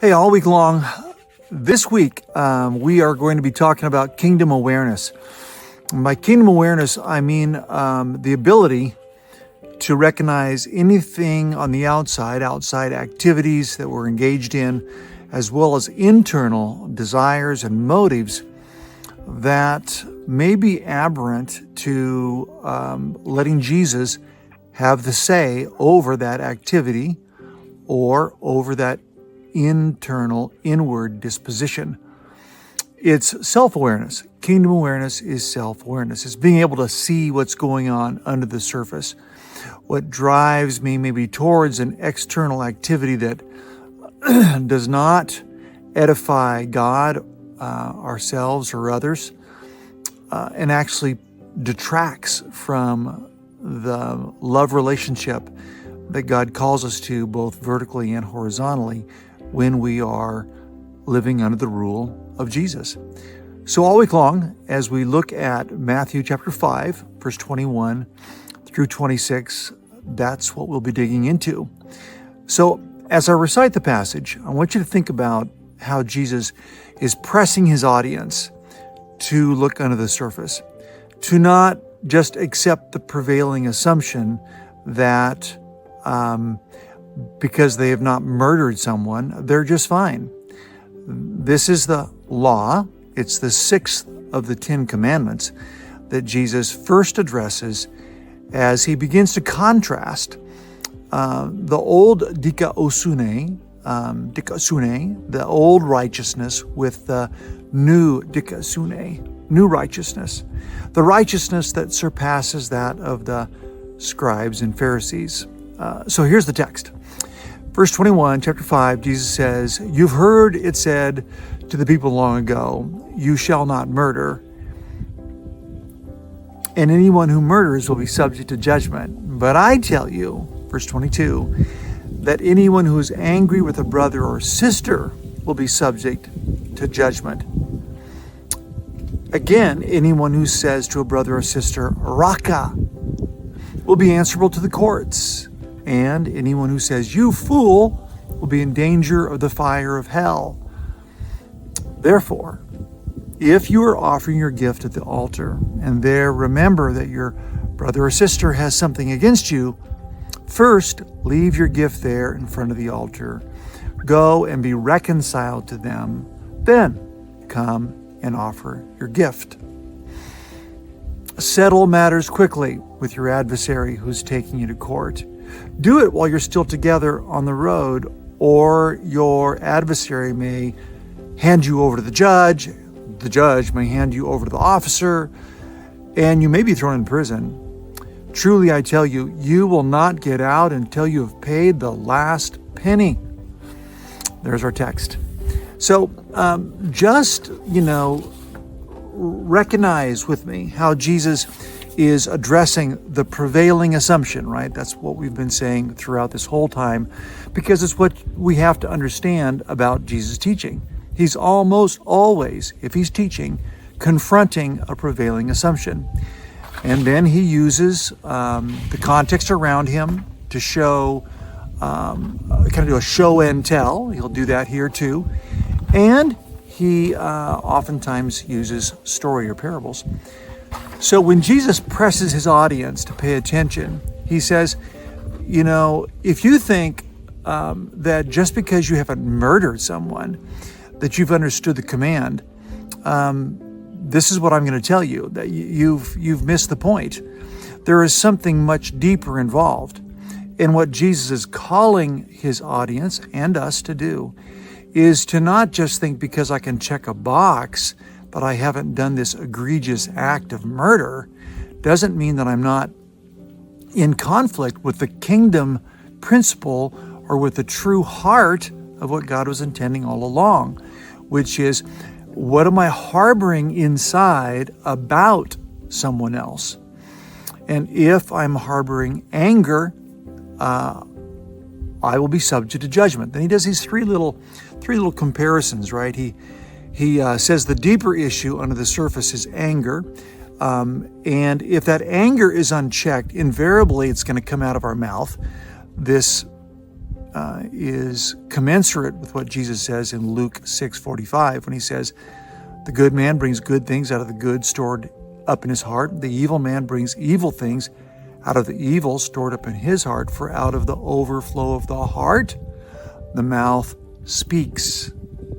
Hey, all week long, this week, we are going to be talking about kingdom awareness. By kingdom awareness, I mean the ability to recognize anything on the outside activities that we're engaged in, as well as internal desires and motives that may be aberrant to letting Jesus have the say over that activity or over that inward disposition. It's self-awareness. Kingdom awareness is self-awareness. It's being able to see what's going on under the surface. What drives me maybe towards an external activity that does not edify God, ourselves, or others, and actually detracts from the love relationship that God calls us to both vertically and horizontally when we are living under the rule of Jesus. So all week long, as we look at Matthew chapter 5, verse 21 through 26, that's what we'll be digging into. So as I recite the passage, I want you to think about how Jesus is pressing his audience to look under the surface, to not just accept the prevailing assumption that because they have not murdered someone, they're just fine. This is the law. It's the sixth of the 10 commandments that Jesus first addresses as he begins to contrast the old dikaiosune, the old righteousness, with the new dikaiosune, new righteousness, the righteousness that surpasses that of the scribes and Pharisees. So here's the text. Verse 21, chapter 5, Jesus says, "You've heard it said to the people long ago, 'You shall not murder,' and anyone who murders will be subject to judgment. But I tell you," verse 22, "that anyone who is angry with a brother or sister will be subject to judgment. Again, anyone who says to a brother or sister, 'Raka,' will be answerable to the courts. And anyone who says, 'You fool,' will be in danger of the fire of hell. Therefore, if you are offering your gift at the altar and there remember that your brother or sister has something against you, first leave your gift there in front of the altar. Go and be reconciled to them. Then come and offer your gift. Settle matters quickly with your adversary who's taking you to court. Do it while you're still together on the road, or your adversary may hand you over to the judge may hand you over to the officer, and you may be thrown in prison. Truly, I tell you, you will not get out until you have paid the last penny." There's our text. So recognize with me how Jesus is addressing the prevailing assumption, right? That's what we've been saying throughout this whole time, because it's what we have to understand about Jesus' teaching. He's almost always, if he's teaching, confronting a prevailing assumption. And then he uses the context around him to show, kind of do a show and tell. He'll do that here too. And he oftentimes uses story or parables. So when Jesus presses his audience to pay attention, he says, if you think that just because you haven't murdered someone, that you've understood the command, this is what I'm going to tell you, that you've missed the point. There is something much deeper involved. And what Jesus is calling his audience and us to do is to not just think because I can check a box, but I haven't done this egregious act of murder, doesn't mean that I'm not in conflict with the kingdom principle or with the true heart of what God was intending all along, which is, what am I harboring inside about someone else? And if I'm harboring anger, I will be subject to judgment. Then he does these three little comparisons, right? He says the deeper issue under the surface is anger. And if that anger is unchecked, invariably it's going to come out of our mouth. This is commensurate with what Jesus says in Luke 6:45 when he says, "The good man brings good things out of the good stored up in his heart. The evil man brings evil things out of the evil stored up in his heart. For out of the overflow of the heart, the mouth speaks."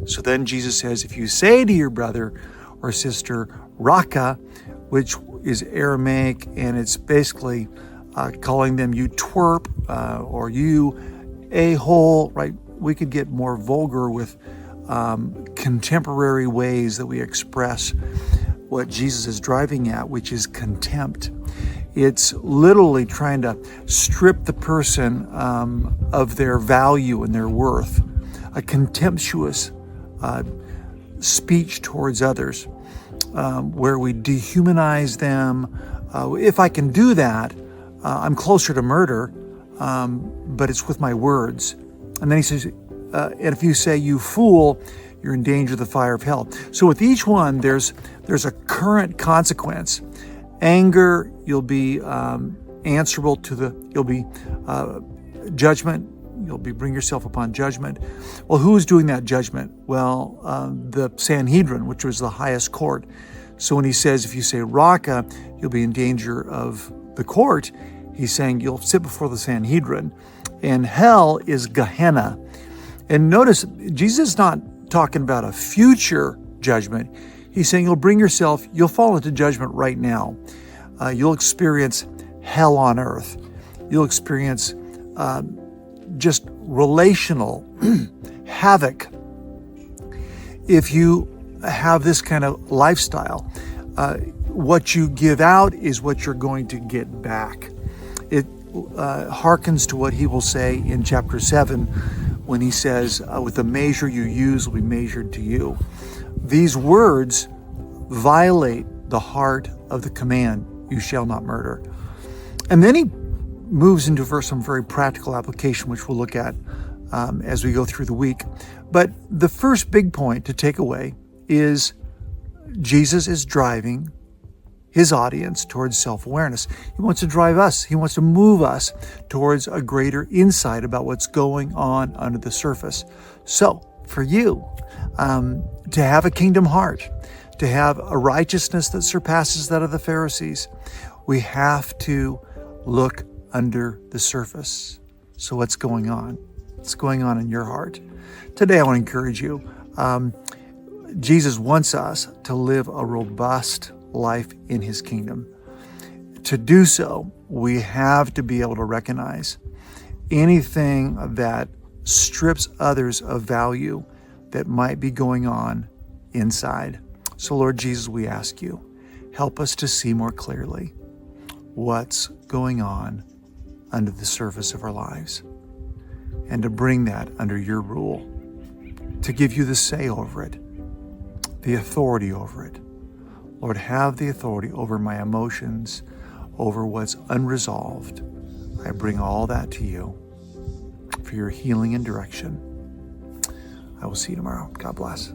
So then Jesus says, if you say to your brother or sister, "Raka," which is Aramaic, and it's basically calling them you twerp or you a-hole, right? We could get more vulgar with contemporary ways that we express what Jesus is driving at, which is contempt. It's literally trying to strip the person of their value and their worth, a contemptuous speech towards others, where we dehumanize them. If I can do that, I'm closer to murder, but it's with my words. And then he says, and if you say, "You fool," you're in danger of the fire of hell. So with each one, there's a current consequence. Anger, you'll be answerable to you'll be judgment. You'll bring yourself upon judgment. Well, who's doing that judgment? Well, the Sanhedrin, which was the highest court. So when he says, if you say "Raka," you'll be in danger of the court, he's saying you'll sit before the Sanhedrin. And hell is Gehenna. And notice, Jesus is not talking about a future judgment. He's saying you'll fall into judgment right now. You'll experience hell on earth. You'll experience just relational havoc if you have this kind of lifestyle. What you give out is what you're going to get back. It harkens to what he will say in chapter 7 when he says, with the measure you use will be measured to you. These words violate the heart of the command, "You shall not murder." And then he moves into some very practical application, which we'll look at as we go through the week. But the first big point to take away is Jesus is driving his audience towards self-awareness. He wants to drive us. He wants to move us towards a greater insight about what's going on under the surface. So for you, to have a kingdom heart, to have a righteousness that surpasses that of the Pharisees, we have to look under the surface. So what's going on? What's going on in your heart? Today, I want to encourage you. Jesus wants us to live a robust life in his kingdom. To do so, we have to be able to recognize anything that strips others of value that might be going on inside. So Lord Jesus, we ask you, help us to see more clearly what's going on under the surface of our lives, and to bring that under your rule, to give you the say over it, the authority over it. Lord, have the authority over my emotions, over what's unresolved. I bring all that to you for your healing and direction. I will see you tomorrow. God bless.